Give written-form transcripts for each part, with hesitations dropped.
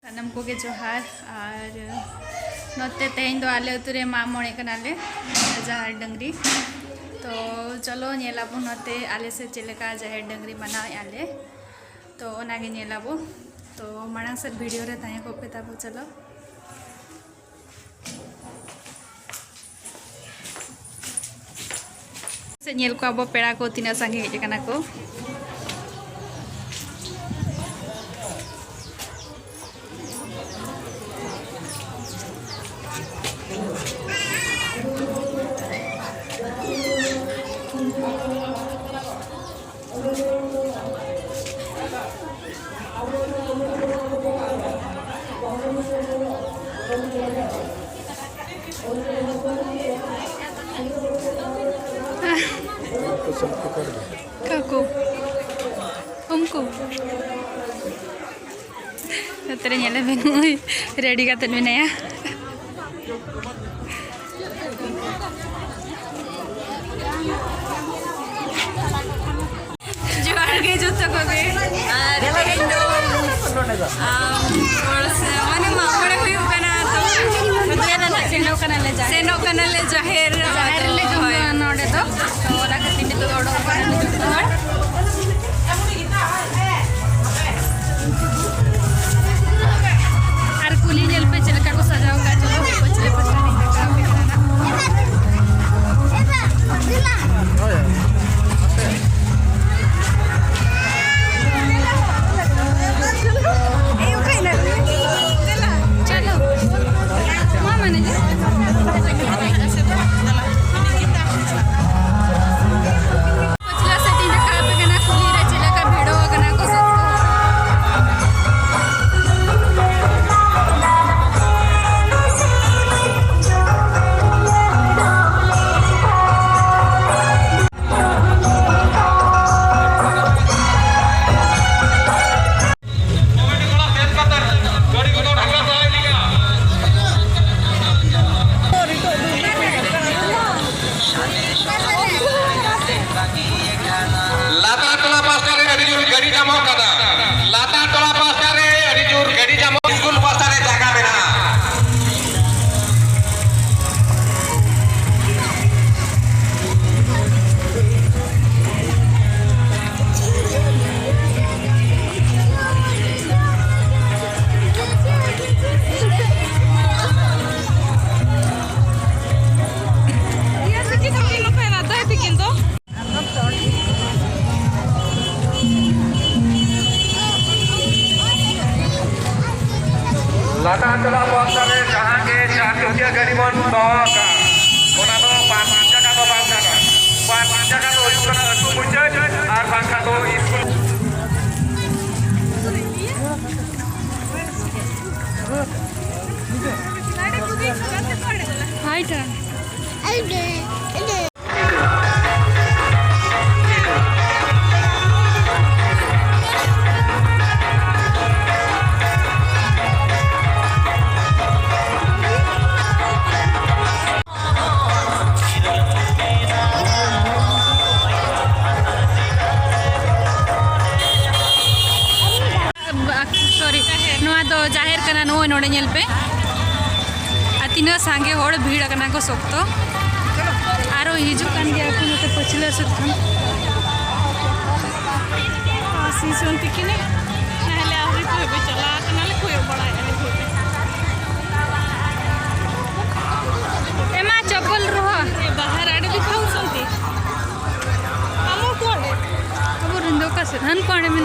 सानम को के जोहार और नोते तेहन दो आले उतरे मा मोणे कनाले जहार डंगरी तो चलो नेलाबो नोते आले से चलेका जहार डंगरी मना आले तो ओनागे नेलाबो तो मांग से वीडियो रे ताहे को पे ताबो चलो से नेल को अब पेड़ा को तीना संगे हेज कना को Kako, omku. Ternyata bingung, ready kata mana ya? Jual ke juta kobe. Mana mau orang kuyu kana tu? Seno kana le jahir le jumpa node tu. Orang ketini tu orang kana le jumpa. Ar kuli jel pe चलकर को सजाऊंगा चलो बचले पता नहीं क्या लाटा चला बस्ता में जहाँ के चाटुकिया गरीबन बावा का कोना तो पांचा का तो पांचा का तो इस तरह तू मुझे और पांचा तो इसको हाय टा जाहिर करना नो नोड़े नेल पे तीना सांगे होड़ भीड़ करना को सोकतो आरो हिजू कान गया को नते पछले सथन सीजन तिकिने नहले आरी को बे चला कनाले कोय बड़ा आरी को एमा चप्पल रह ए बाहर आड़े भी खाऊ संती हमो कोड़े अब रंदो का से धन कोड़े में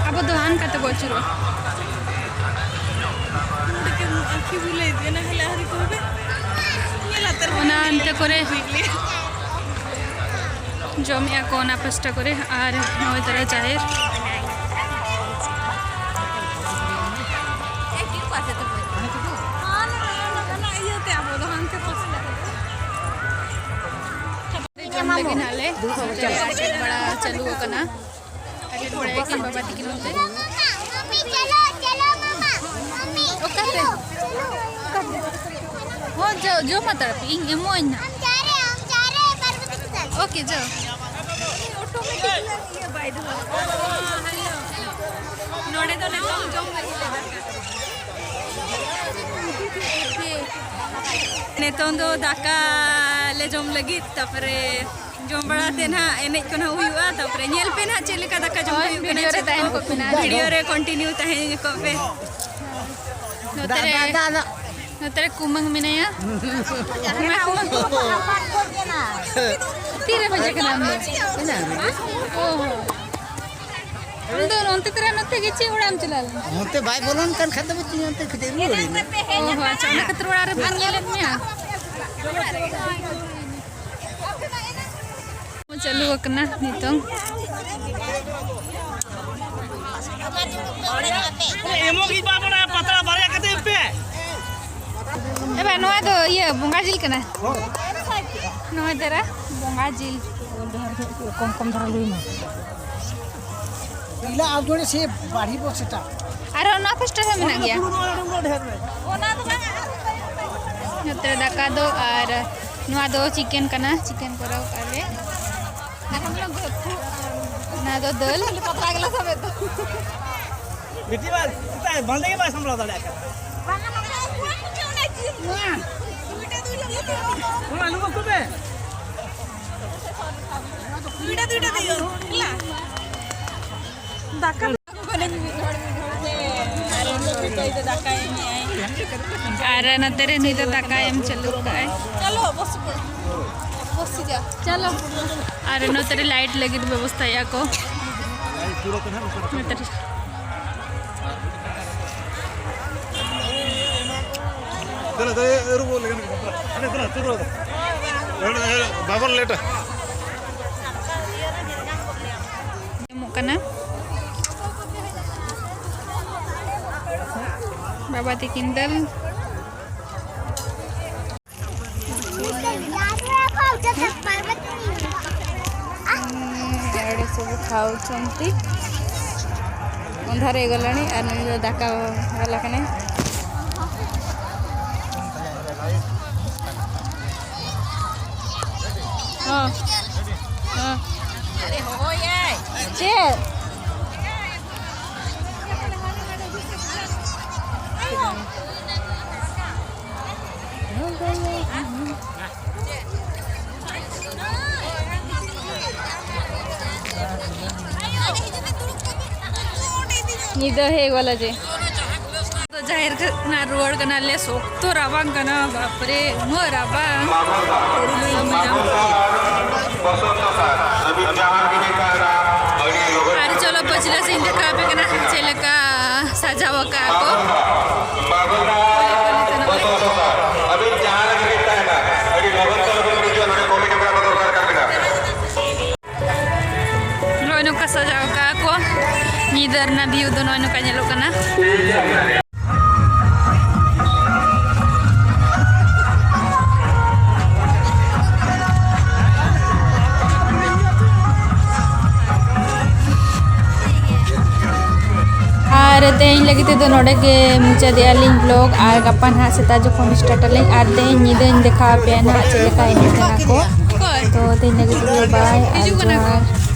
अब दुहान का तो बोचरो लेकिन आखी बुले देना हला हरी कोबे ये लातर ओना अंते करे जमिया कोना पस्टा करे आर नय तरह जाहिर एक की पासे तो हां ना ये ते अब दुहान के पस्टा लेकिन हाले बड़ा चलू कना अरे थोड़ा एक बाबा ती किलोते मम्मी चलो चलो मामा मम्मी ओकाते हो जो मत पिंग एमो ना ओके जाओ नोड़े तो नहीं हम जम लगी नेतों दो दाका ले जम लगी तापरे जम बड़ाते ना एने को ना हुआ तापरे नेल पे ना चले का दाका जम वीडियो रे तहन को पिना वीडियो रे कंटिन्यू तहन को पे नोतरे कुमंग मिनया तीरे बजे के नाम ओहो उन्दो नोंते तेरा नोते गिची उड़ाम चलाल होते भाई बोलन kan खत्म बच्ची होते खदे रोड़ी ओहो अच्छा ना कतरोड़ा रे बन गेले मिया चलो वकना नितों एमो की बाबा पतला बारे कते पे एबा नोआ दो ये बोंगा जिल कना नोआ तेरा बोंगा जिल कम कम धरा लुई ना इला आप जोड़े से बाढ़ी बसटा अरे ना फर्स्ट है मिना गया ओना तो नोते दाका दो और नोआ दो चिकन कना चिकन कराओ काले हम लोग ना दो दल पतला गला सब तो बेटी बात इतना बंदे के पास हम लोग डाल कर ओना नु को बे दुईटा दियो ला दाका अरे न तेरे नहीं तो दाका एम चलो काय चलो बस जा चलो अरे न तेरे लाइट लगी तो व्यवस्था या को बाबर लेट मुकना बाबा ती किंदल एडे सब खाऊचंती अंधार हो गलानी और दाका गला कने हां हां अरे हो ये चे निद हे गला जे तो जाहिर ना रोड कना ले सोक तो रावांग कना बाप रे मो राबा अरे चलो बचला से इंदे का पे कना चले का सजावा का को अभी जहां लगे रहता है ना अभी लगन तो जो नोडे कमिटी में दरबार कर बिना लोनो का सजावा का को नीदर ना व्यू दोनों नो का नेलो कना और तेज लगी तो नोड़े के मुचा दिया लिंक ब्लॉग और गपन हाँ सेता जो स्टार्ट लें और तेज नींद देखा पे ना चले का को तो तेज लगी तो बाय